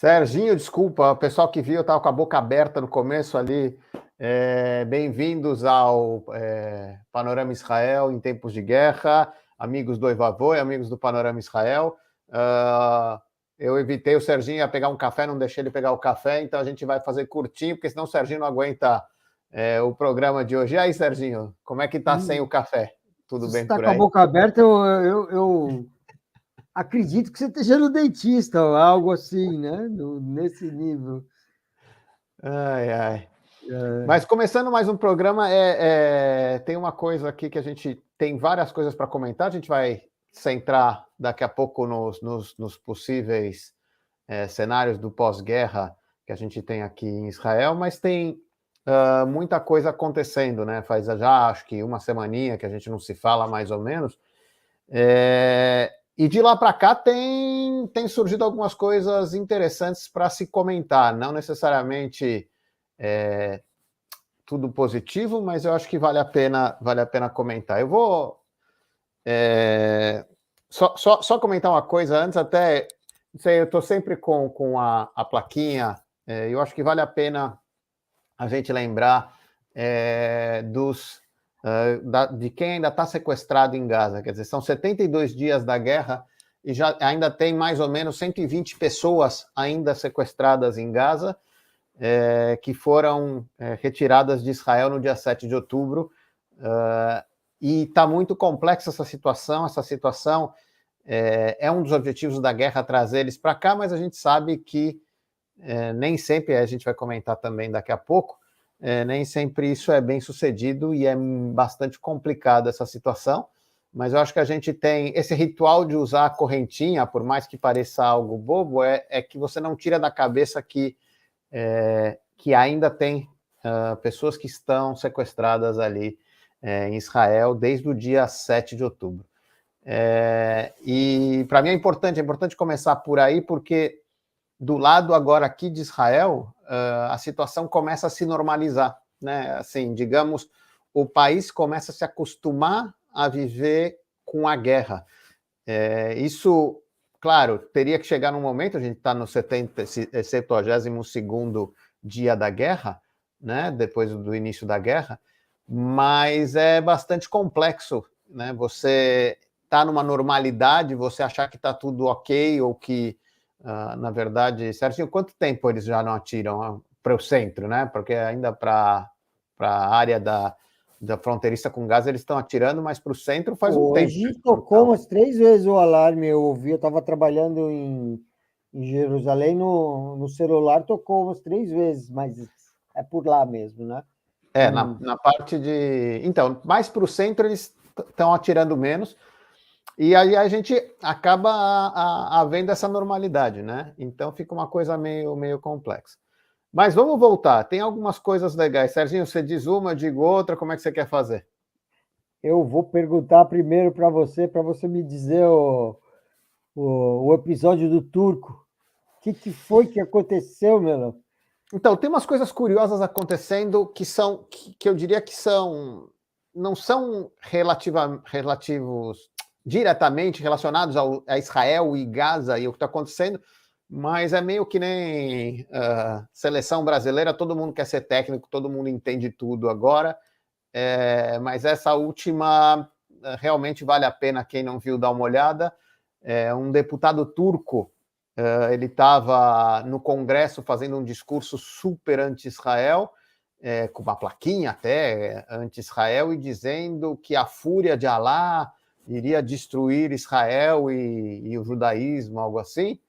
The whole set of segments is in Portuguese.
Serginho, desculpa, o pessoal que viu, eu estava com a boca aberta no começo ali. Bem-vindos ao Panorama Israel em tempos de guerra, amigos do Evavô e amigos do Panorama Israel. Eu evitei o Serginho a pegar um café, não deixei ele pegar o café, então a gente vai fazer curtinho, porque senão o Serginho não aguenta o programa de hoje. E aí, Serginho, como é que tá sem o café? Tudo Se você bem está por com a aí? boca aberta, eu acredito que você esteja no dentista ou algo assim, né? Nesse nível. Ai, ai. Mas começando mais um programa, tem uma coisa aqui que a gente tem várias coisas para comentar. A gente vai centrar daqui a pouco nos possíveis cenários do pós-guerra que a gente tem aqui em Israel, mas tem muita coisa acontecendo, né? Faz já acho que uma semaninha que a gente não se fala mais ou menos. E de lá para cá tem surgido algumas coisas interessantes para se comentar, não necessariamente tudo positivo, mas eu acho que vale a pena comentar. Eu vou só comentar uma coisa antes, até não sei, eu estou sempre com a plaquinha, eu acho que vale a pena a gente lembrar de quem ainda está sequestrado em Gaza. Quer dizer, são 72 dias da guerra e já ainda tem mais ou menos 120 pessoas ainda sequestradas em Gaza, que foram retiradas de Israel no dia 7 de outubro. E está muito complexa essa situação. Essa situação é um dos objetivos da guerra, trazer eles para cá, mas a gente sabe que nem sempre, a gente vai comentar também daqui a pouco, nem sempre isso é bem sucedido e é bastante complicada essa situação. Mas eu acho que a gente tem esse ritual de usar a correntinha, por mais que pareça algo bobo, é que você não tira da cabeça que ainda tem pessoas que estão sequestradas ali em Israel desde o dia 7 de outubro. E para mim é importante começar por aí, porque do lado agora aqui de Israel, a situação começa a se normalizar, né? Assim, digamos, o país começa a se acostumar a viver com a guerra. Isso, claro, teria que chegar num momento, a gente está no 72º dia da guerra, né? Depois do início da guerra, mas é bastante complexo, né? Você está numa normalidade, você achar que está tudo ok, ou que, na verdade, Serginho, quanto tempo eles já não atiram para o centro, né? Porque ainda para a área da fronteiriça com Gaza eles estão atirando, mas para o centro faz um tempo. Hoje tocou umas 3 vezes o alarme. Eu estava trabalhando em Jerusalém, no celular tocou umas 3 vezes, mas é por lá mesmo, né? Na parte de... Então, mais para o centro eles estão atirando menos, e aí a gente acaba vendo essa normalidade, né? Então fica uma coisa meio complexa. Mas vamos voltar, tem algumas coisas legais. Serginho, você diz uma, eu digo outra, como é que você quer fazer? Eu vou perguntar primeiro para você me dizer o episódio do turco. O que foi que aconteceu, Melão? Então, tem umas coisas curiosas acontecendo que eu diria que não são relativos diretamente relacionados a Israel e Gaza e o que está acontecendo, mas é meio que nem seleção brasileira, todo mundo quer ser técnico, todo mundo entende tudo agora, mas essa última realmente vale a pena quem não viu dar uma olhada. Um deputado turco, ele estava no Congresso fazendo um discurso super anti-Israel, com uma plaquinha até anti-Israel, e dizendo que a fúria de Alá iria destruir Israel e o judaísmo, algo assim.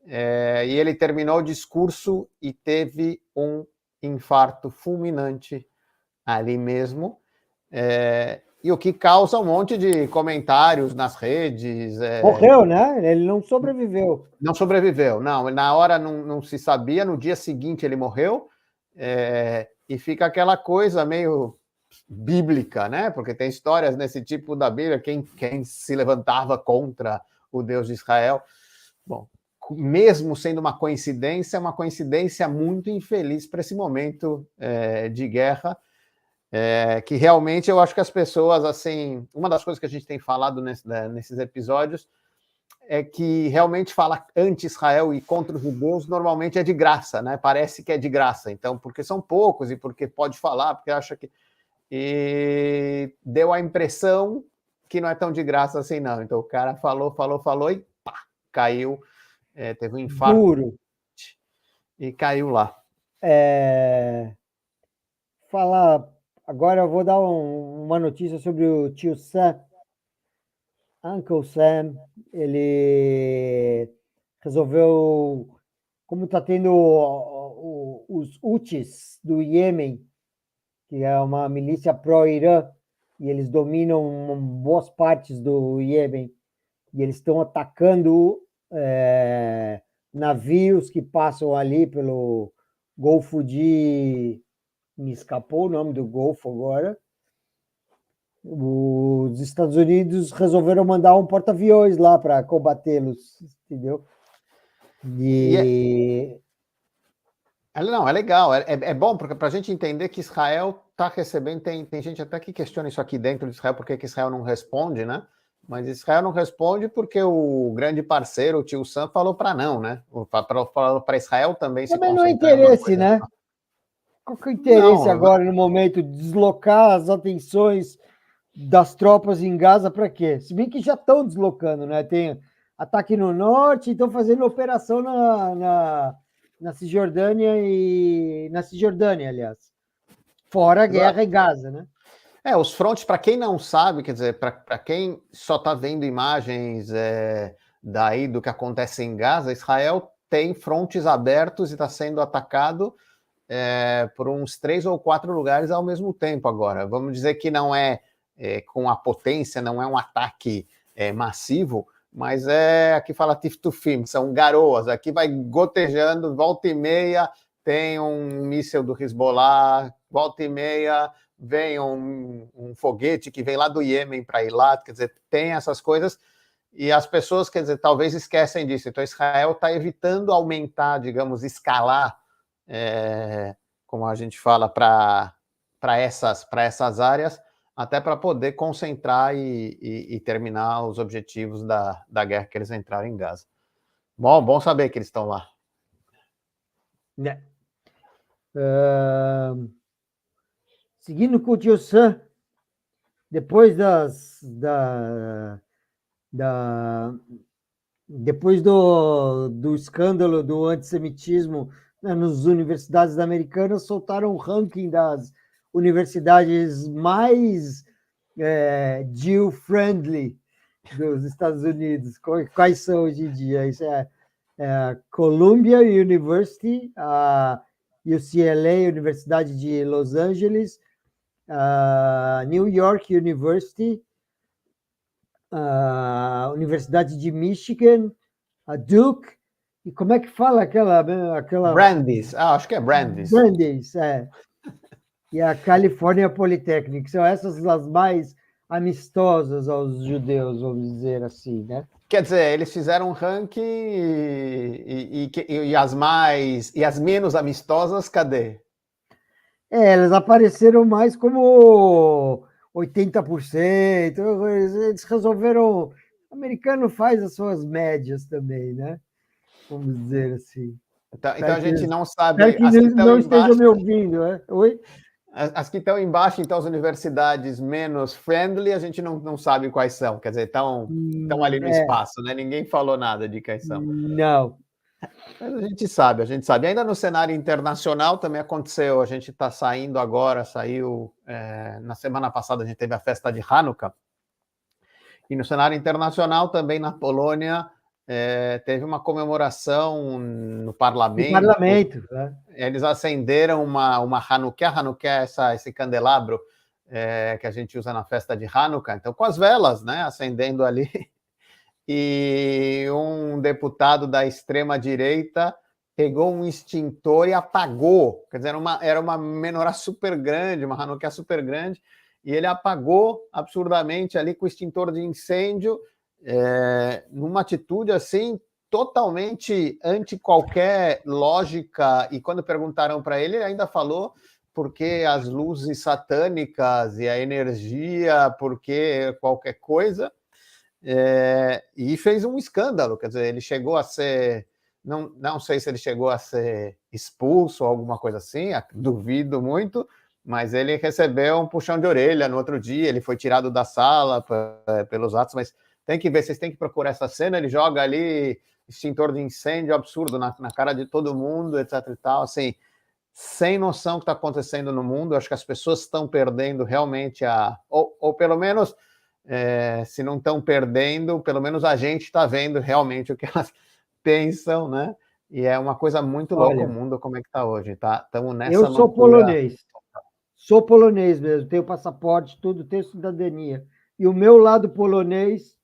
E ele terminou o discurso e teve um infarto fulminante ali mesmo, e o que causa um monte de comentários nas redes. Morreu, né? Ele não sobreviveu. Não sobreviveu, não. Na hora não se sabia, no dia seguinte ele morreu, e fica aquela coisa meio bíblica, né? Porque tem histórias nesse tipo da Bíblia, quem se levantava contra o Deus de Israel. Bom, mesmo sendo uma coincidência, é uma coincidência muito infeliz para esse momento de guerra, que realmente eu acho que as pessoas, assim, uma das coisas que a gente tem falado nesses episódios é que realmente fala anti-Israel e contra os judeus normalmente é de graça, né? Parece que é de graça. Então, porque são poucos e porque pode falar, porque acha que... E deu a impressão que não é tão de graça assim, não. Então, o cara falou e pá, caiu, teve um infarto Duro. e caiu lá. Falar... Agora eu vou dar uma notícia sobre o tio Sam. Uncle Sam, ele resolveu, como está tendo os Houthis do Iêmen, que é uma milícia pró-Irã, e eles dominam boas partes do Iêmen, e eles estão atacando navios que passam ali pelo Golfo de... Me escapou o nome do Golfo agora. Os Estados Unidos resolveram mandar um porta-aviões lá para combatê-los, entendeu? Não, é legal, é bom, porque para a gente entender que Israel está recebendo, tem gente até que questiona isso aqui dentro de Israel, por que Israel não responde, né? Mas Israel não responde porque o grande parceiro, o tio Sam, falou para não, né? Falou para Israel também se Também não é concentrar interesse, né? Qual que é o interesse não, agora, no momento, de deslocar as atenções das tropas em Gaza para quê? Se bem que já estão deslocando, né? Tem ataque no norte, estão fazendo operação na Cisjordânia aliás. Fora a guerra em Gaza, né? Os frontes, para quem não sabe, quer dizer, para quem só está vendo imagens daí do que acontece em Gaza, Israel tem frontes abertos e está sendo atacado por uns 3 ou 4 lugares ao mesmo tempo agora. Vamos dizer que não é com a potência, não é um ataque massivo, mas aqui fala tif-tufim, são garoas, aqui vai gotejando, volta e meia tem um míssil do Hezbollah, volta e meia vem um foguete que vem lá do Iêmen para ir lá, quer dizer, tem essas coisas, e as pessoas, quer dizer, talvez esquecem disso. Então, Israel está evitando aumentar, digamos, escalar, como a gente fala, para essas áreas, até para poder concentrar e terminar os objetivos da guerra que eles entraram em Gaza. Bom saber que eles estão lá. Seguindo com o tio Sam, depois depois do escândalo do antissemitismo, né, nas universidades americanas, soltaram o ranking das universidades mais Jew-friendly dos Estados Unidos. Quais são hoje em dia? Isso é a Columbia University, a UCLA, Universidade de Los Angeles, a New York University, a Universidade de Michigan, a Duke, e como é que fala aquela... Brandeis, acho que é Brandeis. Brandeis, e a California Polytechnic, são essas as mais amistosas aos judeus, vamos dizer assim, né? Quer dizer, eles fizeram um ranking e as menos amistosas, cadê? Elas apareceram mais como 80%. Eles resolveram... O americano faz as suas médias também, né? Vamos dizer assim. Então a gente não sabe... Espero que não estejam me ouvindo, né? Oi? As que estão embaixo, então, as universidades menos friendly, a gente não sabe quais são. Quer dizer, estão ali no espaço, né? Ninguém falou nada de quais são. Não. Mas a gente sabe. Ainda no cenário internacional também aconteceu. A gente está saindo agora, na semana passada a gente teve a festa de Hanukkah. E no cenário internacional também na Polônia teve uma comemoração no parlamento. No parlamento, né? Eles acenderam uma Hanukkah. Hanukkah é esse candelabro que a gente usa na festa de Hanukkah. Então, com as velas, né, acendendo ali. E um deputado da extrema-direita pegou um extintor e apagou. Quer dizer, era uma menorá super grande, uma Hanukkah super grande, e ele apagou absurdamente ali com o extintor de incêndio, numa atitude assim totalmente anti qualquer lógica. E quando perguntaram para ele ainda falou porque as luzes satânicas e a energia, porque qualquer coisa. e fez um escândalo, quer dizer, ele chegou a ser, não sei se ele chegou a ser expulso ou alguma coisa assim, duvido muito, mas ele recebeu um puxão de orelha no outro dia, ele foi tirado da sala pelos atos, mas tem que ver, vocês têm que procurar essa cena, ele joga ali extintor de incêndio absurdo na cara de todo mundo, etc e tal, assim, sem noção do que está acontecendo no mundo. Acho que as pessoas estão perdendo realmente ou pelo menos, se não estão perdendo, pelo menos a gente está vendo realmente o que elas pensam, né? E é uma coisa muito louca o mundo, como é que está hoje, tá? Estamos nessa eu sou loucura. Sou polonês mesmo, tenho passaporte, tudo, tenho cidadania. E o meu lado polonês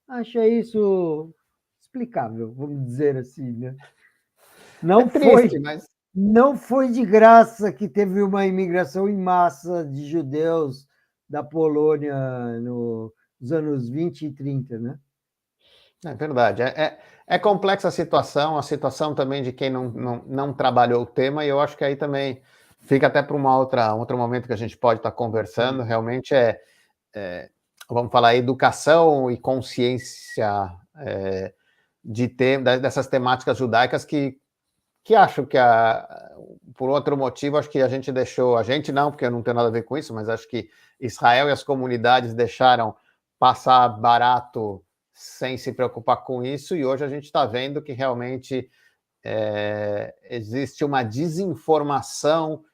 acha isso explicável, vamos dizer assim, né? Não triste, mas não foi de graça que teve uma imigração em massa de judeus da Polônia nos anos 20 e 30, né? é verdade. É complexa a situação também de quem não trabalhou o tema, e eu acho que aí também fica até para um outro momento que a gente pode estar conversando. Realmente vamos falar, educação e consciência dessas temáticas judaicas que acho que, por outro motivo, acho que a gente não, porque eu não tenho nada a ver com isso, mas acho que Israel e as comunidades deixaram passar barato sem se preocupar com isso, e hoje a gente está vendo que realmente existe uma desinformação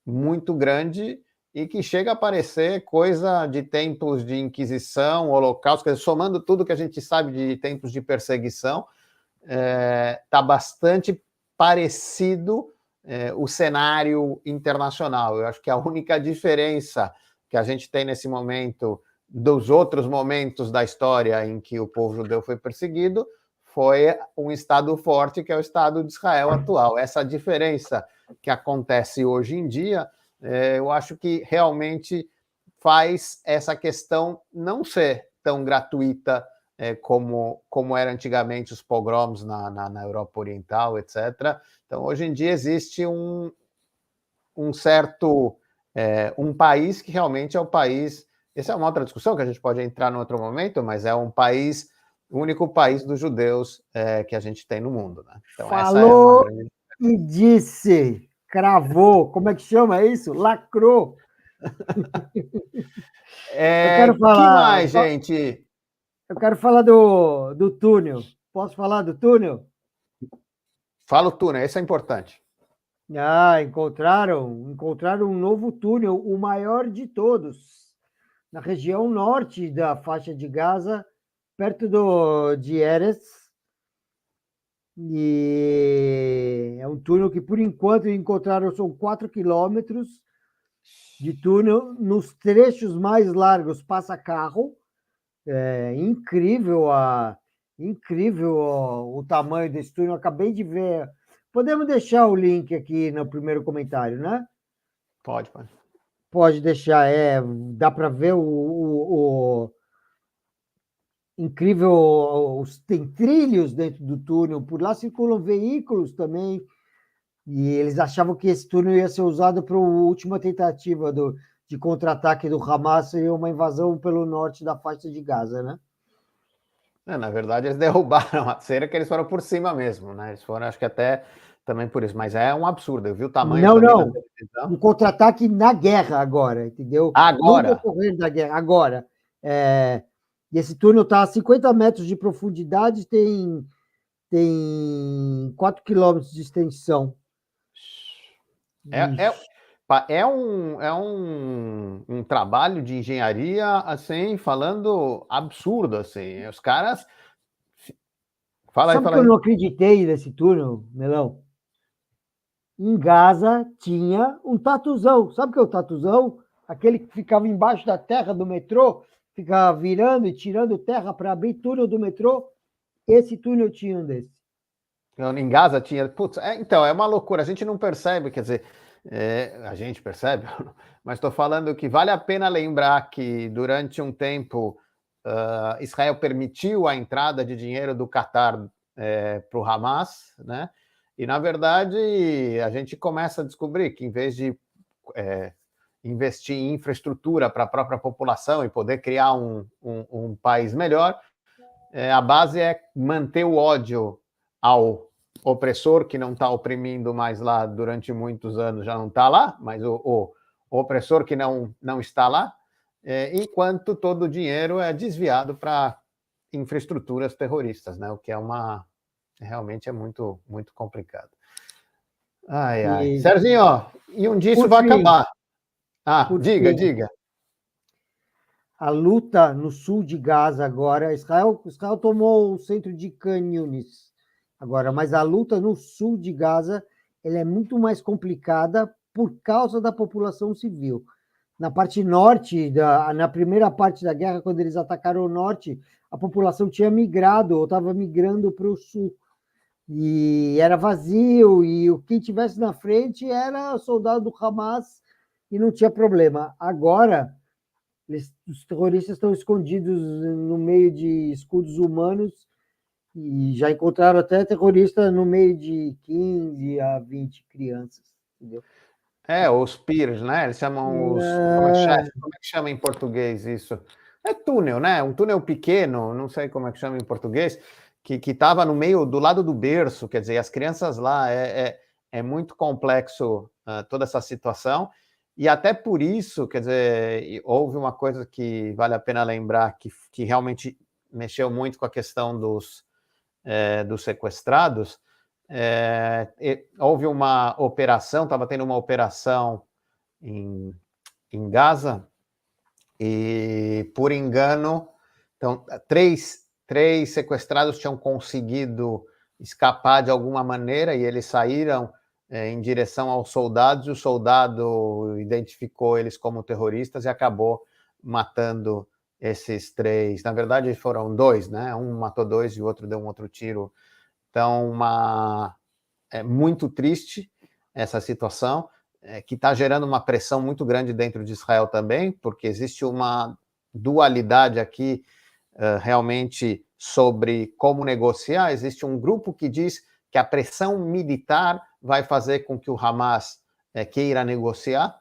muito grande e que chega a parecer coisa de tempos de Inquisição, Holocausto, quer dizer, somando tudo que a gente sabe de tempos de perseguição, está bastante parecido o cenário internacional. Eu acho que a única diferença que a gente tem nesse momento dos outros momentos da história em que o povo judeu foi perseguido foi um Estado forte, que é o Estado de Israel atual. Essa diferença que acontece hoje em dia, eu acho que realmente faz essa questão não ser tão gratuita como era antigamente os pogroms na Europa Oriental, etc. Então, hoje em dia existe um certo um país que realmente é o país. Essa é uma outra discussão que a gente pode entrar em outro momento, mas é um país, o único país dos judeus que a gente tem no mundo, né? Então, essa é uma Falou grande. e disse, cravou, como é que chama isso? Lacrou. Eu quero Que falar, mais, gente? eu quero falar do túnel. Posso falar do túnel? Fala o túnel, esse é importante. Encontraram um novo túnel, o maior de todos, na região norte da faixa de Gaza, perto de Erez. E é um túnel que, por enquanto, encontraram, são 4 quilômetros de túnel. Nos trechos mais largos passa carro. É incrível o tamanho desse túnel. Acabei de ver. Podemos deixar o link aqui no primeiro comentário, né? Pode. Pode deixar, dá para ver o incrível, tem trilhos dentro do túnel, por lá circulam veículos também, e eles achavam que esse túnel ia ser usado para a última tentativa de contra-ataque do Hamas e uma invasão pelo norte da faixa de Gaza, né? Na verdade, eles derrubaram a cera, que eles foram por cima mesmo, né? Eles foram, acho que até também por isso, mas é um absurdo. Eu vi o tamanho também na televisão. Um contra-ataque na guerra agora, entendeu? No Agora? decorrer da guerra, agora. E esse túnel está a 50 metros de profundidade, tem 4 quilômetros de extensão. É um trabalho de engenharia, assim, falando absurdo, assim. Os caras... Sabe que eu não acreditei nesse túnel, Melão? Em Gaza tinha um tatuzão. Sabe o que é o tatuzão? Aquele que ficava embaixo da terra do metrô, ficava virando e tirando terra para abrir túnel do metrô. Esse túnel tinha um desse. Em Gaza tinha... Putz, então, é uma loucura. A gente não percebe, quer dizer... a gente percebe, mas estou falando que vale a pena lembrar que durante um tempo Israel permitiu a entrada de dinheiro do Catar para o Hamas, né? E, na verdade, a gente começa a descobrir que, em vez de investir em infraestrutura para a própria população e poder criar um país melhor, a base é manter o ódio ao opressor, que não está oprimindo mais lá durante muitos anos, já não está lá, mas o opressor que não está lá, enquanto todo o dinheiro é desviado para infraestruturas terroristas, né? O que realmente é muito, muito complicado. Ai, ai. E, Serginho, e um dia isso por vai fim, acabar. por Diga, fim, diga. a luta no sul de Gaza agora, Israel tomou o centro de Khan Yunis agora, mas a luta no sul de Gaza ela é muito mais complicada por causa da população civil. Na parte norte, na primeira parte da guerra, quando eles atacaram o norte, a população tinha migrado ou estava migrando para o sul. E era vazio, e o que tivesse na frente era soldado do Hamas e não tinha problema. Agora, os terroristas estão escondidos no meio de escudos humanos e já encontraram até terrorista no meio de 15 a 20 crianças, entendeu? Os PIRs, né? Eles chamam como é que chama em português isso? É túnel, né? Um túnel pequeno, não sei como é que chama em português, que estava no meio, do lado do berço, quer dizer, as crianças lá, é muito complexo toda essa situação, e até por isso, quer dizer, houve uma coisa que vale a pena lembrar, que realmente mexeu muito com a questão dos sequestrados. Houve uma operação, estava tendo uma operação em Gaza, e por engano, então, três sequestrados tinham conseguido escapar de alguma maneira e eles saíram em direção aos soldados, e o soldado identificou eles como terroristas e acabou matando esses 3. Na verdade, foram 2, né? Um matou 2 e o outro deu um outro tiro. Então, é muito triste essa situação, que está gerando uma pressão muito grande dentro de Israel também, porque existe uma dualidade aqui realmente sobre como negociar. Existe um grupo que diz que a pressão militar vai fazer com que o Hamas queira negociar,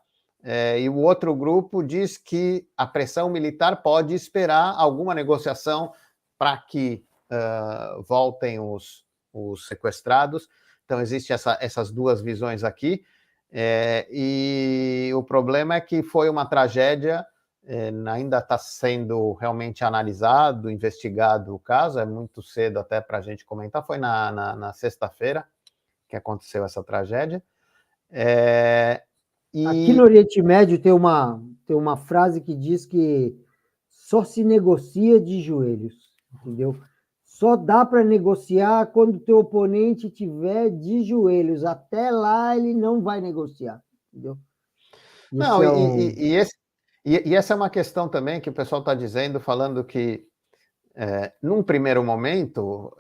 e o outro grupo diz que a pressão militar pode esperar alguma negociação para que voltem os sequestrados. Então, existem essas duas visões aqui, e o problema é que foi uma tragédia, ainda está sendo realmente analisado, investigado o caso, é muito cedo até para a gente comentar, foi na sexta-feira que aconteceu essa tragédia. Aqui no Oriente Médio tem uma frase que diz que só se negocia de joelhos, entendeu? Só dá para negociar quando o teu oponente estiver de joelhos. Até lá ele não vai negociar, entendeu? Não, e essa é uma questão também que o pessoal está dizendo, falando que, num primeiro momento,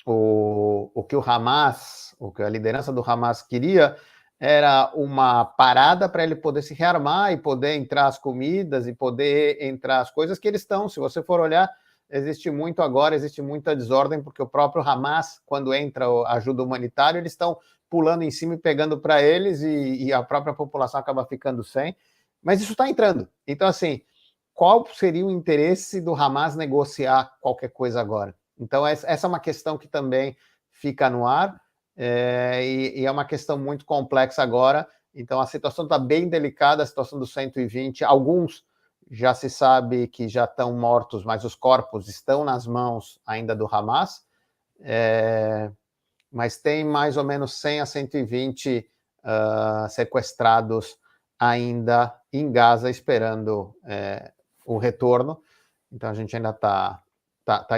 o que o Hamas, o que a liderança do Hamas queria era uma parada para ele poder se rearmar e poder entrar as comidas e poder entrar as coisas que eles estão. Se você for olhar, existe muita desordem, porque o próprio Hamas, quando entra a ajuda humanitária, eles estão pulando em cima e pegando para eles, e a própria população acaba ficando sem. Mas isso está entrando. Então, assim, qual seria o interesse do Hamas negociar qualquer coisa agora? Então, essa é uma questão que também fica no ar, e é uma questão muito complexa agora. Então, a situação está bem delicada, a situação dos 120. Alguns já se sabe que já estão mortos, mas os corpos estão nas mãos ainda do Hamas. Mas tem mais ou menos 100 a 120 sequestrados ainda em Gaza, esperando o retorno. Então, a gente ainda está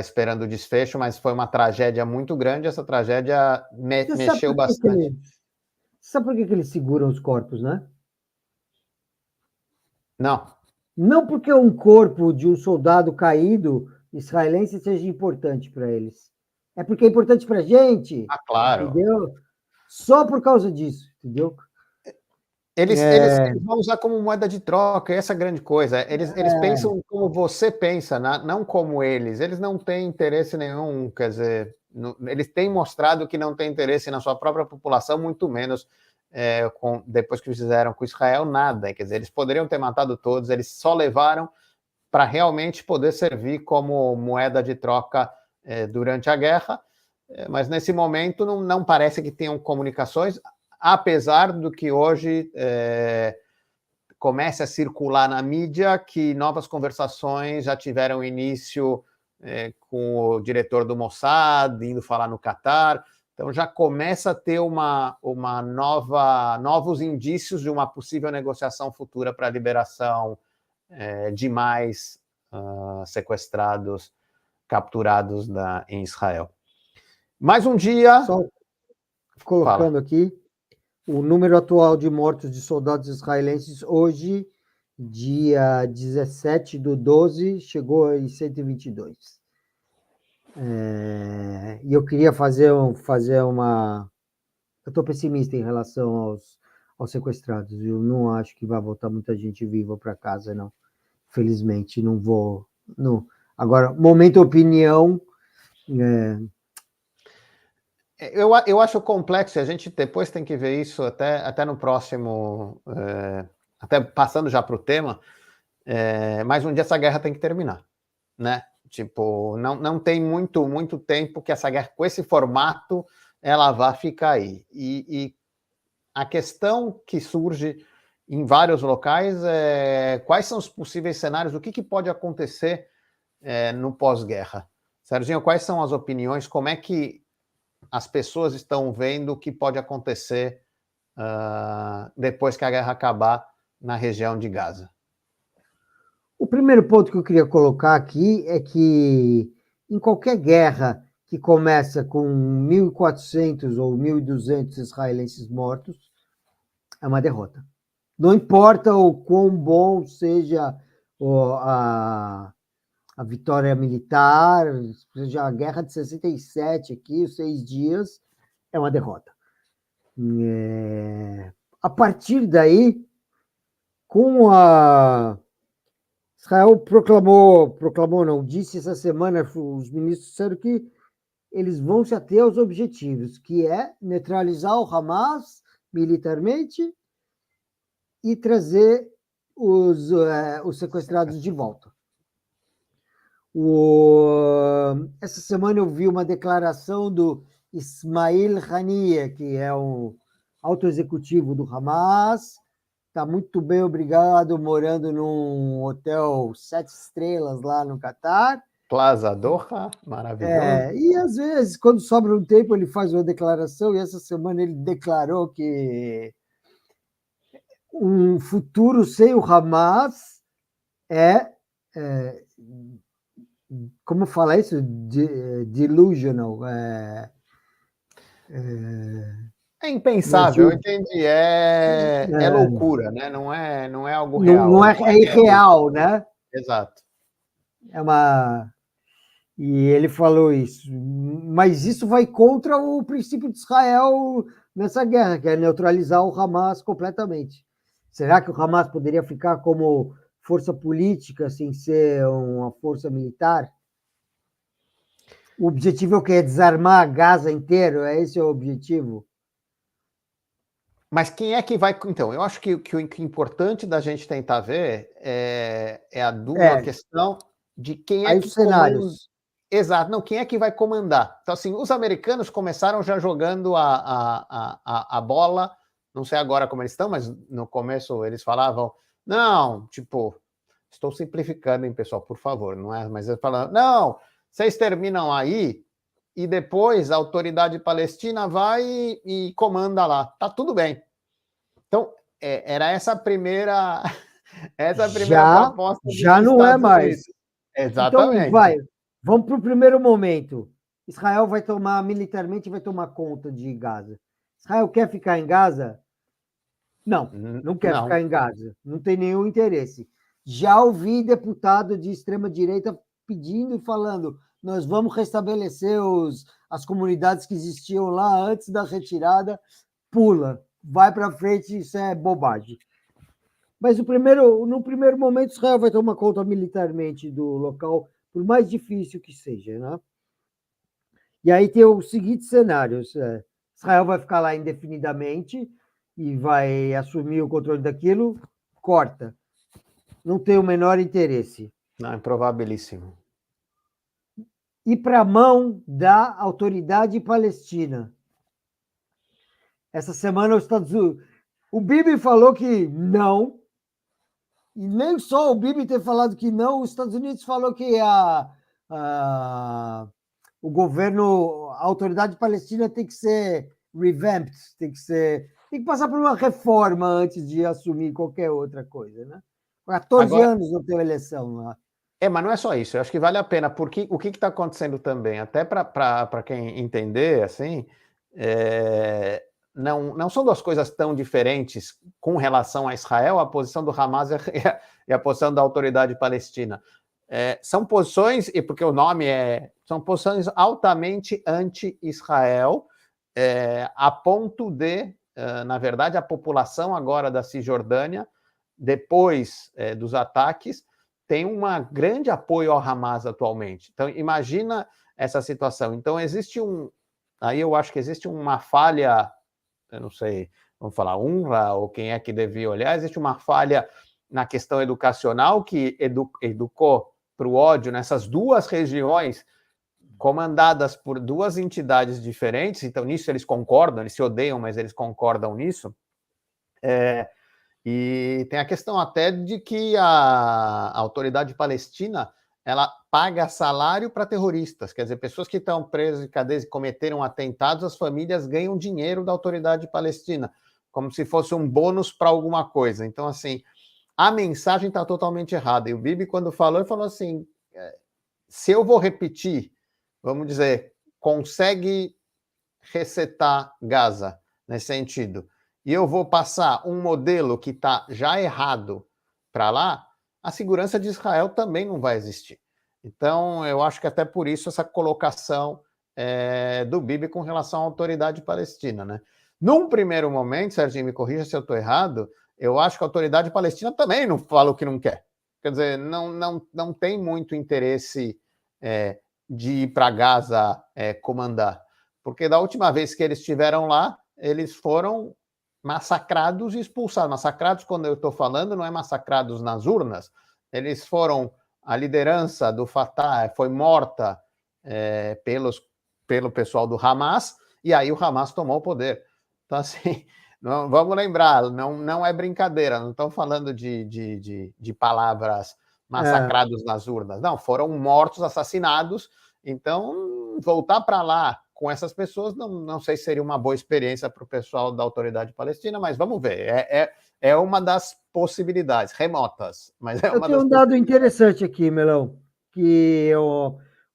esperando o desfecho, mas foi uma tragédia muito grande. Essa tragédia mexeu bastante. Sabe por que eles seguram os corpos, né? Não. Não porque um corpo de um soldado caído israelense seja importante para eles. É porque é importante para a gente. Claro. Entendeu? Só por causa disso, entendeu? Eles vão usar como moeda de troca, essa é a grande coisa. Eles pensam como você pensa, não como eles. Eles não têm interesse nenhum, quer dizer, eles têm mostrado que não têm interesse na sua própria população, muito menos depois que fizeram com Israel, nada. Quer dizer, eles poderiam ter matado todos, eles só levaram para realmente poder servir como moeda de troca durante a guerra, mas nesse momento não parece que tenham comunicações, apesar do que hoje comece a circular na mídia que novas conversações já tiveram início com o diretor do Mossad, indo falar no Catar. Então já começa a ter novos indícios de uma possível negociação futura para a liberação de mais sequestrados, capturados em Israel. Mais um dia... Só colocando aqui, o número atual de mortos de soldados israelenses hoje, dia 17/12, chegou em 122. E eu queria fazer uma... Eu estou pessimista em relação aos sequestrados. Eu não acho que vai voltar muita gente viva para casa, não. Felizmente, não vou... Não. Agora, momento opinião... Eu acho complexo, a gente depois tem que ver isso até no próximo, até passando já para o tema, mas um dia essa guerra tem que terminar, né? Tipo, não tem muito tempo que essa guerra, com esse formato, ela vá ficar aí. E a questão que surge em vários locais é quais são os possíveis cenários, o que pode acontecer no pós-guerra. Serginho, quais são as opiniões, como é que as pessoas estão vendo o que pode acontecer depois que a guerra acabar na região de Gaza? O primeiro ponto que eu queria colocar aqui é que em qualquer guerra que começa com 1.400 ou 1.200 israelenses mortos, é uma derrota. Não importa o quão bom seja a vitória militar, seja a guerra de 67 aqui, os 6 dias, é uma derrota. A partir daí, com Israel proclamou não, disse essa semana, os ministros disseram que eles vão se ater aos objetivos, que é neutralizar o Hamas militarmente e trazer os sequestrados de volta. Essa semana eu vi uma declaração do Ismail Haniyeh, que é um alto executivo do Hamas, está muito bem, obrigado, morando num hotel 7 estrelas lá no Catar. Plaza Doha, maravilhoso. E às vezes, quando sobra um tempo, ele faz uma declaração, e essa semana ele declarou que um futuro sem o Hamas como fala isso? Delusional. É impensável, eu entendi. É loucura, né? Não é algo real. Não é irreal, né? Exato. E ele falou isso. Mas isso vai contra o princípio de Israel nessa guerra, que é neutralizar o Hamas completamente. Será que o Hamas poderia ficar como força política sem ser uma força militar? O objetivo é o quê? Desarmar Gaza inteiro? Esse é o objetivo? Mas quem é que vai... Então, eu acho que o importante da gente tentar ver é a dupla questão de quem é que comanda. Exato, não, quem é que vai comandar? Então, assim, os americanos começaram já jogando a bola, não sei agora como eles estão, mas no começo eles falavam, não, tipo, estou simplificando, hein, pessoal, por favor, não é? Mas eles falavam, não, vocês terminam aí e depois a autoridade palestina vai e comanda lá. Tá tudo bem. Então, era essa a primeira proposta dos já não Estados é mais. Unidos. Exatamente. Então, vamos para o primeiro momento. Israel vai militarmente vai tomar conta de Gaza. Israel quer ficar em Gaza? Não quer ficar em Gaza. Não tem nenhum interesse. Já ouvi deputado de extrema-direita pedindo e falando, nós vamos restabelecer as comunidades que existiam lá antes da retirada, pula, vai para frente, isso é bobagem. Mas no primeiro momento, Israel vai tomar conta militarmente do local, por mais difícil que seja, né? E aí tem os seguintes cenários. Israel vai ficar lá indefinidamente e vai assumir o controle daquilo, corta. Não tem o menor interesse. Não, é probabilíssimo. E para a mão da autoridade palestina. Essa semana os Estados Unidos... O Bibi falou que não, e nem só o Bibi ter falado que não, os Estados Unidos falou que o governo, a autoridade palestina tem que ser revamped, tem que passar por uma reforma antes de assumir qualquer outra coisa, né? 14 Agora, anos não tem eleição lá. mas não é só isso, eu acho que vale a pena, porque o que está acontecendo também, até para quem entender, assim, não são duas coisas tão diferentes com relação a Israel, a posição do Hamas e a posição da autoridade palestina. São posições, e porque o nome são posições altamente anti-Israel, a ponto de, na verdade, a população agora da Cisjordânia, depois dos ataques, tem um grande apoio ao Hamas atualmente. Então, imagina essa situação. Então, aí eu acho que existe uma falha, eu não sei, vamos falar, UNRWA, ou quem é que devia olhar, existe uma falha na questão educacional que educou para o ódio nessas duas regiões comandadas por duas entidades diferentes, então nisso eles concordam, eles se odeiam, mas eles concordam nisso. E tem a questão até de que a autoridade palestina ela paga salário para terroristas, quer dizer, pessoas que estão presas em cadeias e cometeram atentados, as famílias ganham dinheiro da autoridade palestina, como se fosse um bônus para alguma coisa. Então, assim, a mensagem está totalmente errada. E o Bibi, quando falou, ele falou assim, se eu vou repetir, vamos dizer, consegue resetar Gaza nesse sentido, e eu vou passar um modelo que está já errado para lá, a segurança de Israel também não vai existir. Então, eu acho que até por isso essa colocação do Bibi com relação à autoridade palestina, né? Num primeiro momento, Serginho, me corrija se eu estou errado, eu acho que a autoridade palestina também não fala o que não quer. Quer dizer, não tem muito interesse de ir para Gaza comandar. Porque da última vez que eles estiveram lá, eles foram massacrados e expulsados. Massacrados, quando eu estou falando, não é massacrados nas urnas. Eles foram, a liderança do Fatah foi morta pelo pessoal do Hamas, e aí o Hamas tomou o poder. Então, assim, vamos lembrar, não é brincadeira, não estão falando de palavras massacrados nas urnas. Não, foram mortos, assassinados. Então, voltar para lá com essas pessoas, não sei se seria uma boa experiência para o pessoal da autoridade palestina, mas vamos ver. É uma das possibilidades, remotas. Mas Eu tenho um dado interessante aqui, Melão, que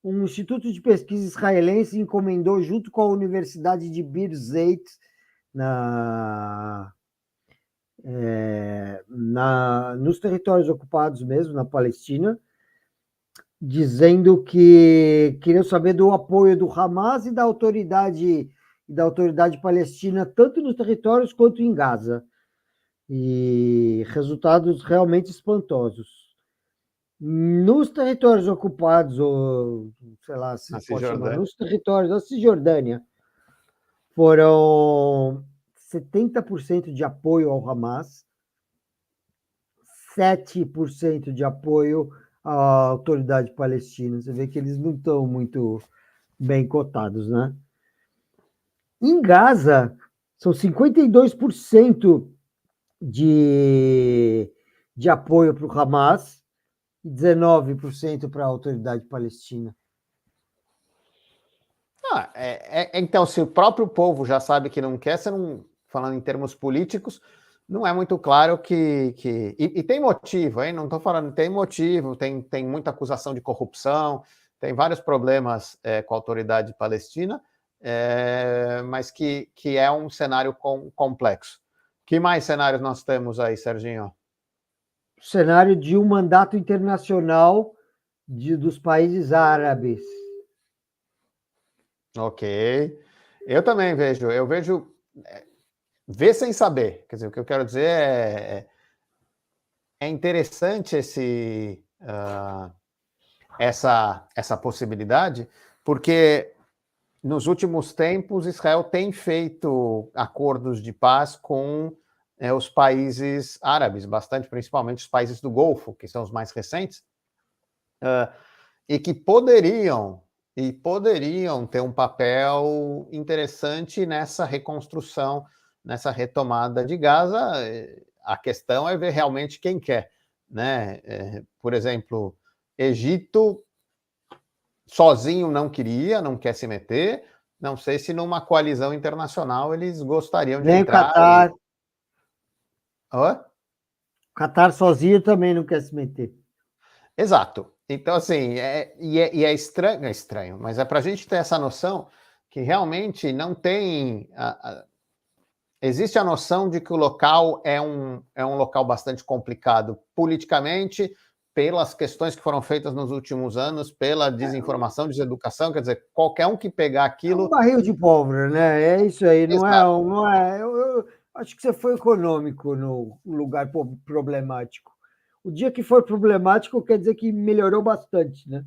um instituto de pesquisa israelense encomendou, junto com a Universidade de Birzeit, nos territórios ocupados mesmo, na Palestina, dizendo que queriam saber do apoio do Hamas e da autoridade palestina, tanto nos territórios quanto em Gaza. E resultados realmente espantosos. Nos territórios ocupados, ou sei lá se pode chamar, nos territórios da Cisjordânia, foram 70% de apoio ao Hamas, 7% de apoio à autoridade palestina. Você vê que eles não estão muito bem cotados, né? Em Gaza, são 52% de apoio para o Hamas e 19% para a autoridade palestina. Então, se o próprio povo já sabe que não quer, falando em termos políticos, não é muito claro que e tem motivo, hein? Não estou falando, tem motivo, tem muita acusação de corrupção, tem vários problemas com a autoridade palestina, mas que é um cenário complexo. Que mais cenários nós temos aí, Serginho? O cenário de um mandato internacional dos países árabes. Ok. Eu também vejo, ver sem saber. Quer dizer, o que eu quero dizer é interessante essa possibilidade, porque nos últimos tempos Israel tem feito acordos de paz com os países árabes, bastante, principalmente os países do Golfo, que são os mais recentes, e que poderiam ter um papel interessante nessa reconstrução, nessa retomada de Gaza. A questão é ver realmente quem quer, né? Por exemplo, Egito sozinho não quer se meter. Não sei se numa coalizão internacional eles gostariam de Nem o entrar. Catar. Hã? O Catar sozinho também não quer se meter. Exato. Então, assim, é estranho, mas é para a gente ter essa noção que realmente não tem. Existe a noção de que o local é um local bastante complicado politicamente, pelas questões que foram feitas nos últimos anos, pela desinformação, deseducação, quer dizer, qualquer um que pegar É aquilo. um barril de pólvora, né? É isso aí, não é, Exato. não é. Eu acho que você foi econômico no lugar problemático. O dia que for problemático quer dizer que melhorou bastante, né?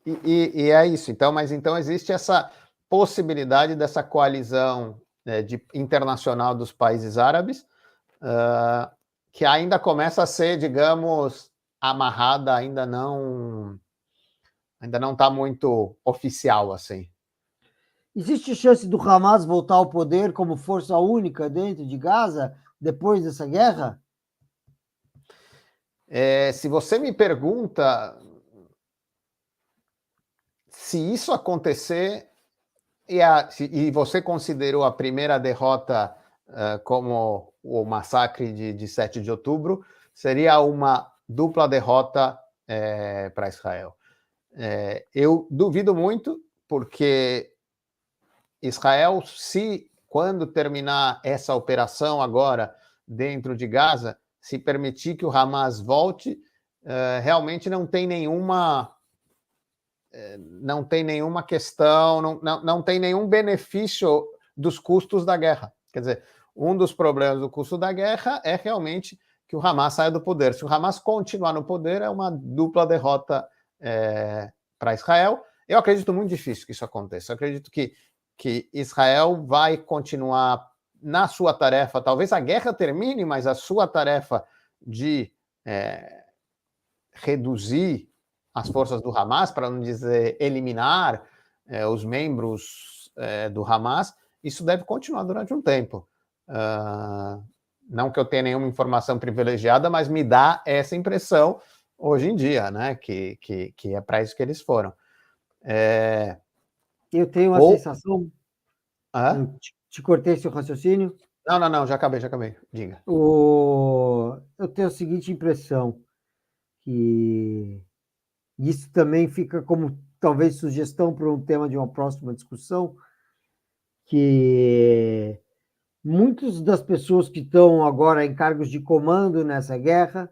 E é isso. Então, mas então existe essa possibilidade dessa coalizão, né, internacional dos países árabes, que ainda começa a ser, digamos, amarrada, ainda não está muito oficial assim. Existe chance do Hamas voltar ao poder como força única dentro de Gaza depois dessa guerra? Se você me pergunta se isso acontecer, e você considerou a primeira derrota como o massacre de 7 de outubro, seria uma dupla derrota para Israel. Eu duvido muito, porque Israel, quando terminar essa operação agora dentro de Gaza, se permitir que o Hamas volte, realmente não tem nenhuma questão, não tem nenhum benefício dos custos da guerra. Quer dizer, um dos problemas do custo da guerra é realmente que o Hamas saia do poder. Se o Hamas continuar no poder, é uma dupla derrota para Israel. Eu acredito muito difícil que isso aconteça. Eu acredito que Israel vai continuar na sua tarefa. Talvez a guerra termine, mas a sua tarefa de reduzir as forças do Hamas, para não dizer eliminar os membros do Hamas, isso deve continuar durante um tempo. Não que eu tenha nenhuma informação privilegiada, mas me dá essa impressão hoje em dia, né? Que é para isso que eles foram. Eu tenho uma sensação. Ah? Te cortei seu raciocínio? Não, já acabei. Diga. Eu tenho a seguinte impressão, que isso também fica como talvez sugestão para um tema de uma próxima discussão, que muitas das pessoas que estão agora em cargos de comando nessa guerra,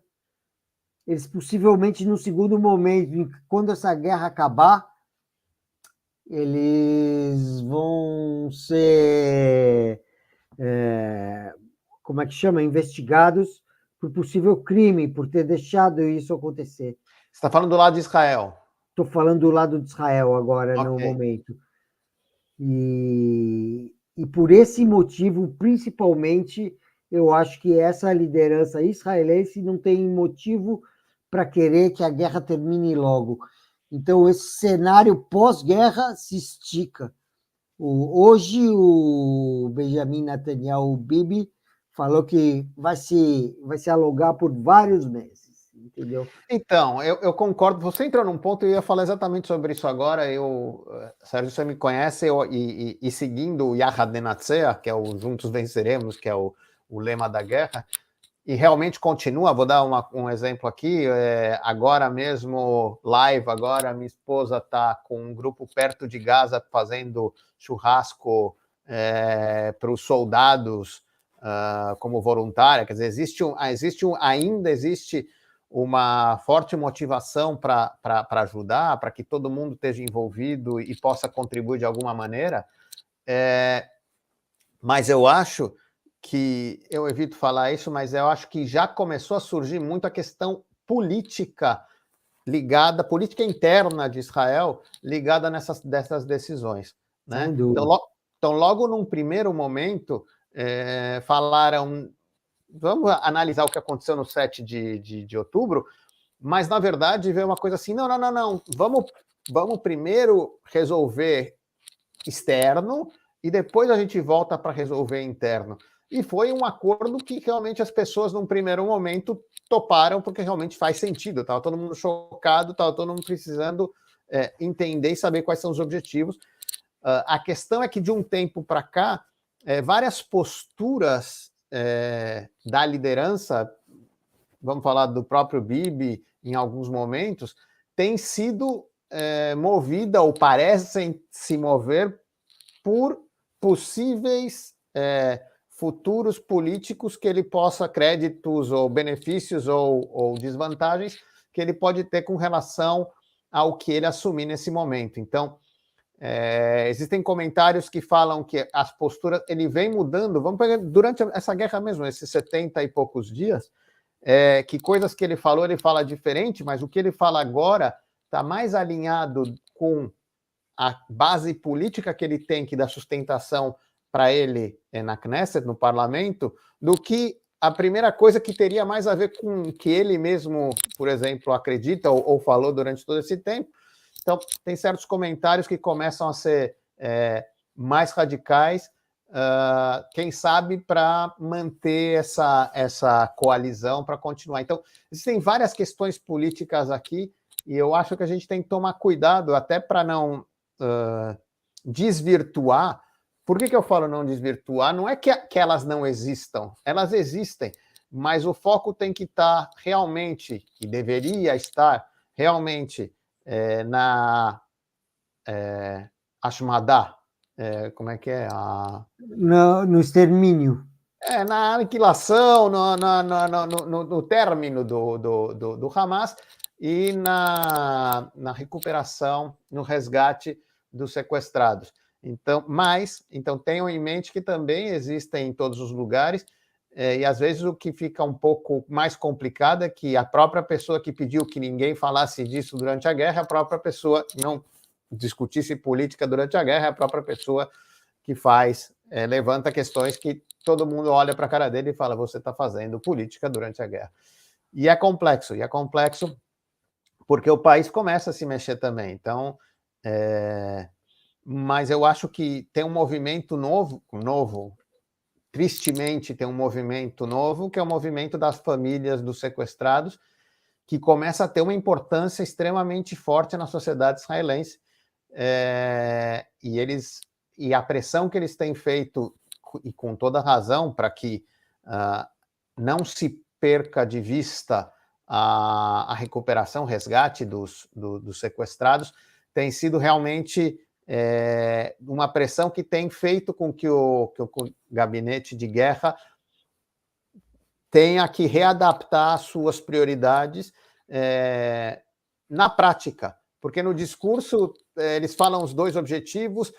eles possivelmente no segundo momento, quando essa guerra acabar, eles vão ser, como é que chama? Investigados por possível crime, por ter deixado isso acontecer. Você está falando do lado de Israel? Estou falando do lado de Israel agora, Okay. no momento. E por esse motivo, principalmente, eu acho que essa liderança israelense não tem motivo para querer que a guerra termine logo. Então, esse cenário pós-guerra se estica. Hoje, o Benjamin Netanyahu, o Bibi, falou que vai se alongar por vários meses, entendeu? Então, eu concordo. Você entrou num ponto, eu ia falar exatamente sobre isso agora. Sérgio, você me conhece, e seguindo o Yahad Nenatzeach, que é o Juntos Venceremos, que é o lema da guerra, e realmente continua. Vou dar um exemplo aqui. Agora mesmo, live, agora minha esposa está com um grupo perto de Gaza fazendo churrasco para os soldados como voluntária. Quer dizer, ainda existe uma forte motivação para ajudar, para que todo mundo esteja envolvido e possa contribuir de alguma maneira. Mas eu acho que, eu evito falar isso, mas eu acho que já começou a surgir muito a questão política política interna de Israel, ligada dessas decisões. Né? Então, logo num primeiro momento, falaram, vamos analisar o que aconteceu no 7 de outubro, mas na verdade veio uma coisa assim, não, vamos primeiro resolver externo e depois a gente volta para resolver interno. E foi um acordo que realmente as pessoas, num primeiro momento, toparam, porque realmente faz sentido. Estava todo mundo chocado, estava todo mundo precisando entender e saber quais são os objetivos. A questão é que, de um tempo para cá, várias posturas da liderança, vamos falar do próprio Bibi, em alguns momentos, têm sido movida ou parecem se mover por possíveis futuros políticos que ele possa, créditos ou benefícios ou desvantagens que ele pode ter com relação ao que ele assumir nesse momento. Então, existem comentários que falam que as posturas, ele vem mudando, vamos pegar durante essa guerra mesmo, esses 70 e poucos dias, que coisas que ele falou, ele fala diferente, mas o que ele fala agora está mais alinhado com a base política que ele tem, que dá sustentação para ele na Knesset, no parlamento, do que a primeira coisa que teria mais a ver com o que ele mesmo, por exemplo, acredita ou falou durante todo esse tempo. Então, tem certos comentários que começam a ser mais radicais, quem sabe para manter essa coalizão, para continuar. Então, existem várias questões políticas aqui, e eu acho que a gente tem que tomar cuidado até para não desvirtuar. Por que eu falo não desvirtuar? Não é que elas não existam, elas existem, mas o foco tem que estar realmente, e deveria estar realmente na Ashmadá, como é que é? No extermínio. Na aniquilação, no término do Hamas e na recuperação, no resgate dos sequestrados. Então tenham em mente que também existem em todos os lugares, e às vezes o que fica um pouco mais complicado é que a própria pessoa que pediu que ninguém falasse disso durante a guerra, a própria pessoa não discutisse política durante a guerra, a própria pessoa que levanta questões que todo mundo olha para a cara dele e fala, você está fazendo política durante a guerra. E é complexo porque o país começa a se mexer também. Então, mas eu acho que tem um movimento novo, tristemente tem um movimento novo, que é o movimento das famílias dos sequestrados, que começa a ter uma importância extremamente forte na sociedade israelense, e a pressão que eles têm feito, e com toda razão, para que não se perca de vista a recuperação, o resgate dos sequestrados, tem sido realmente uma pressão que tem feito com que o gabinete de guerra tenha que readaptar suas prioridades na prática, porque no discurso eles falam os dois objetivos,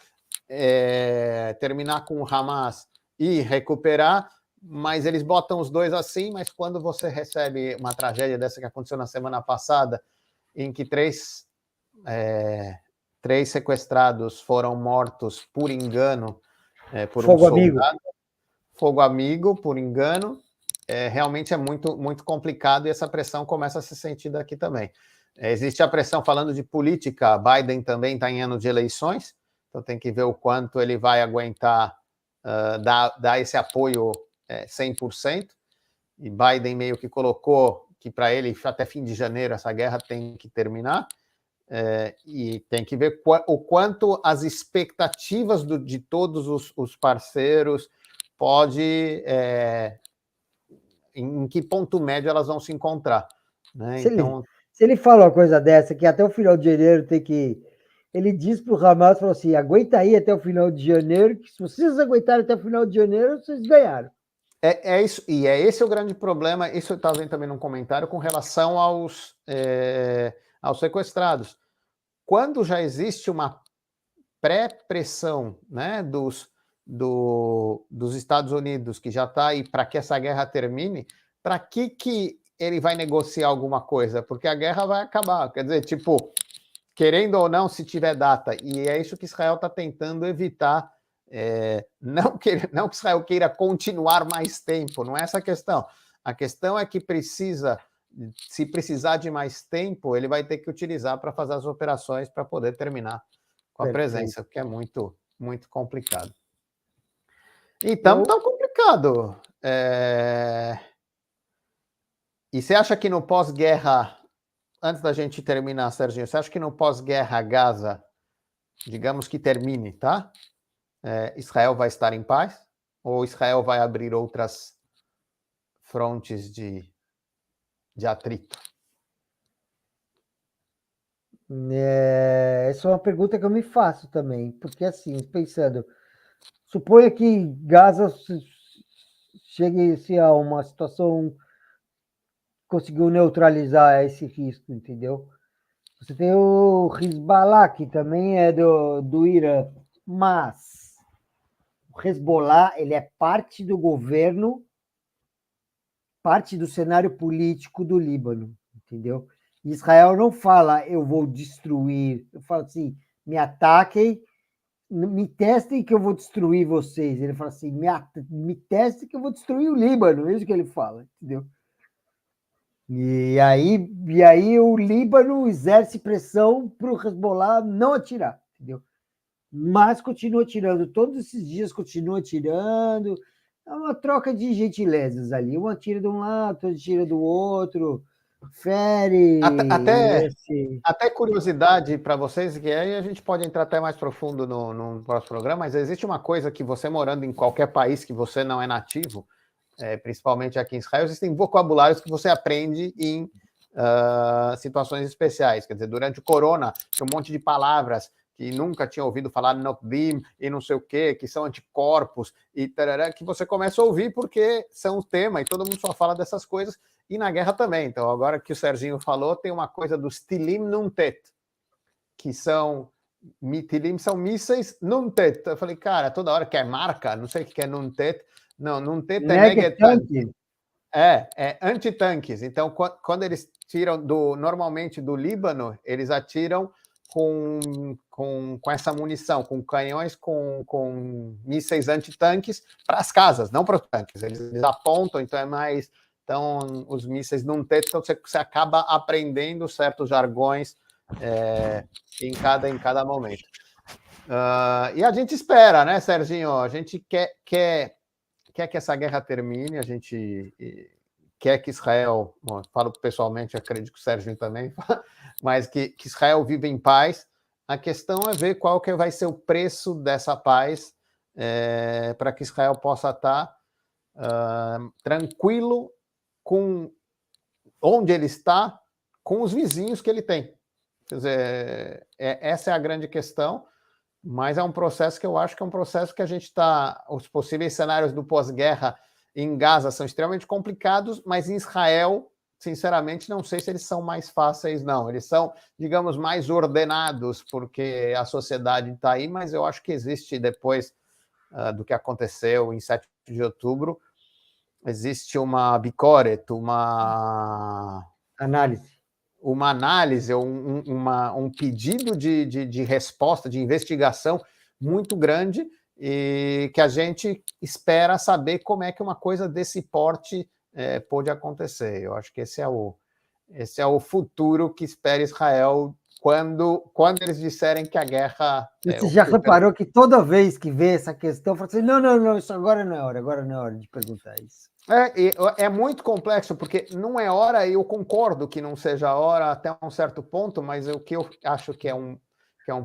terminar com o Hamas e recuperar, mas eles botam os dois assim, mas quando você recebe uma tragédia dessa que aconteceu na semana passada, em que três sequestrados foram mortos por engano por Fogo um soldado, amigo. fogo amigo, por engano, realmente é muito, muito complicado, e essa pressão começa a ser sentida aqui também. Existe a pressão falando de política, Biden também está em ano de eleições, então tem que ver o quanto ele vai aguentar dar esse apoio 100%, e Biden meio que colocou que para ele, até fim de janeiro, essa guerra tem que terminar, e tem que ver o quanto as expectativas de todos os parceiros em que ponto médio elas vão se encontrar, né? Se ele fala uma coisa dessa, que até o final de janeiro tem que... Ele diz para o Hamas, falou assim, aguenta aí até o final de janeiro, que se vocês aguentarem até o final de janeiro, vocês ganharam. Isso, e esse o grande problema, isso eu estava vendo também num comentário com relação aos sequestrados. Quando já existe uma pré-pressão, né, dos Estados Unidos, que já está aí para que essa guerra termine, para que ele vai negociar alguma coisa? Porque a guerra vai acabar. Quer dizer, querendo ou não, se tiver data, e é isso que Israel está tentando evitar, não que Israel queira continuar mais tempo, não é essa a questão. A questão é que precisa se precisar de mais tempo, ele vai ter que utilizar para fazer as operações para poder terminar com a presença, que é muito, muito complicado. Então, tá complicado. E você acha que no pós-guerra, antes da gente terminar, Serginho, você acha que no pós-guerra Gaza, digamos que termine, tá? Israel vai estar em paz? Ou Israel vai abrir outras frontes de atrito? Essa é uma pergunta que eu me faço também, porque assim, pensando, suponha que Gaza chegue a uma situação, conseguiu neutralizar esse risco, entendeu? Você tem o Hezbollah, que também é do Irã, mas o Hezbollah, ele é parte do governo, parte do cenário político do Líbano, entendeu? Israel não fala, eu vou destruir, eu falo assim, me ataquem, me testem que eu vou destruir vocês. Ele fala assim, me testem que eu vou destruir o Líbano, é isso que ele fala, entendeu? E aí o Líbano exerce pressão para o Hezbollah não atirar, entendeu? Mas continua atirando, todos esses dias continua atirando, é uma troca de gentilezas ali, um atira de um lado, outro atira do outro, fere... Até curiosidade para vocês, que aí a gente pode entrar até mais profundo no próximo programa, mas existe uma coisa que você morando em qualquer país que você não é nativo, principalmente aqui em Israel, existem vocabulários que você aprende em situações especiais. Quer dizer, durante o corona, tinha um monte de palavras que nunca tinha ouvido falar Nokdim e não sei o quê, que são anticorpos e tarará, que você começa a ouvir porque são o tema e todo mundo só fala dessas coisas, e na guerra também. Então, agora que o Serginho falou, tem uma coisa dos Tilim Nuntet, que são Tilim são mísseis Nuntet. Eu falei, cara, toda hora que é marca, não sei o que é Nuntet. Não, Nuntet é Negetank. É antitanques. Então, quando eles tiram normalmente do Líbano, eles atiram com essa munição, com canhões, com mísseis antitanques para as casas, não para os tanques. Eles apontam, então é mais. Então, os mísseis não tem, então você acaba aprendendo certos jargões em cada momento. E a gente espera, né, Serginho? A gente quer que essa guerra termine, a gente quer que Israel, bom, falo pessoalmente, acredito que o Sérgio também, mas que Israel viva em paz. A questão é ver qual que vai ser o preço dessa paz para que Israel possa estar tranquilo com onde ele está, com os vizinhos que ele tem. Quer dizer, essa é a grande questão, mas é um processo que eu acho que é um processo que a gente está... Os possíveis cenários do pós-guerra em Gaza são extremamente complicados, mas em Israel, sinceramente, não sei se eles são mais fáceis, não. Eles são, digamos, mais ordenados, porque a sociedade está aí, mas eu acho que existe, depois do que aconteceu em 7 de outubro, existe uma bicoret, uma análise, um pedido de resposta, de investigação muito grande, e que a gente espera saber como é que uma coisa desse porte pode acontecer. Eu acho que esse é o futuro que espera Israel quando eles disserem que a guerra... Você já reparou que toda vez que vê essa questão, fala assim, não, isso agora não é hora de perguntar isso. É muito complexo, porque não é hora, e eu concordo que não seja hora até um certo ponto, mas o que eu acho que é um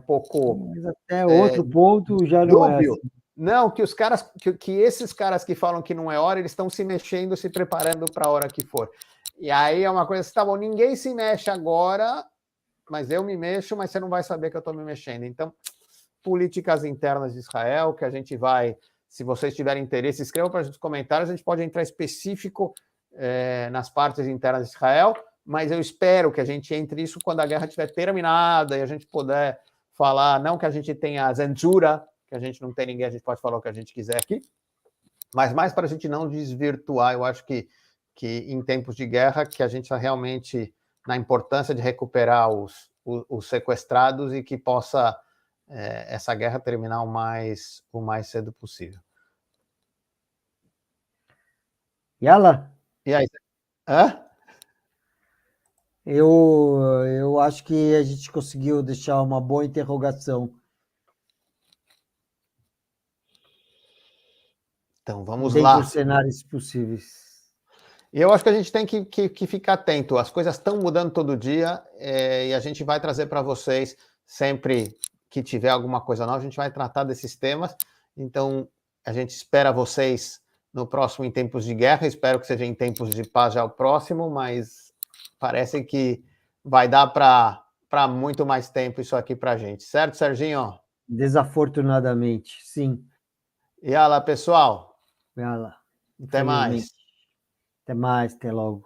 pouco... Mas até outro ponto já não dúbio. É assim. Não, que os caras, que esses caras que falam que não é hora, eles estão se mexendo, se preparando para a hora que for. E aí é uma coisa assim, tá bom, ninguém se mexe agora, mas eu me mexo, mas você não vai saber que eu estou me mexendo. Então, políticas internas de Israel, que a gente vai... Se vocês tiverem interesse, escrevam para a gente nos comentários, a gente pode entrar específico nas partes internas de Israel, mas eu espero que a gente entre isso quando a guerra estiver terminada e a gente puder falar, não que a gente tenha censura, que a gente não tem ninguém, a gente pode falar o que a gente quiser aqui, mas mais para a gente não desvirtuar. Eu acho que em tempos de guerra, que a gente realmente, na importância de recuperar os sequestrados e que possa essa guerra terminar o mais cedo possível. Yala? E aí? Hã? Eu acho que a gente conseguiu deixar uma boa interrogação Então, vamos dentre os lá. cenários possíveis. E eu acho que a gente tem que ficar atento. As coisas estão mudando todo dia e a gente vai trazer para vocês, sempre que tiver alguma coisa nova, a gente vai tratar desses temas. Então, a gente espera vocês no próximo Em Tempos de Guerra. Espero que seja em tempos de paz já o próximo, mas parece que vai dar para muito mais tempo isso aqui para a gente. Certo, Serginho? Desafortunadamente, sim. E olha lá, pessoal. Vai lá, Até infelizmente. mais. Até mais, até logo.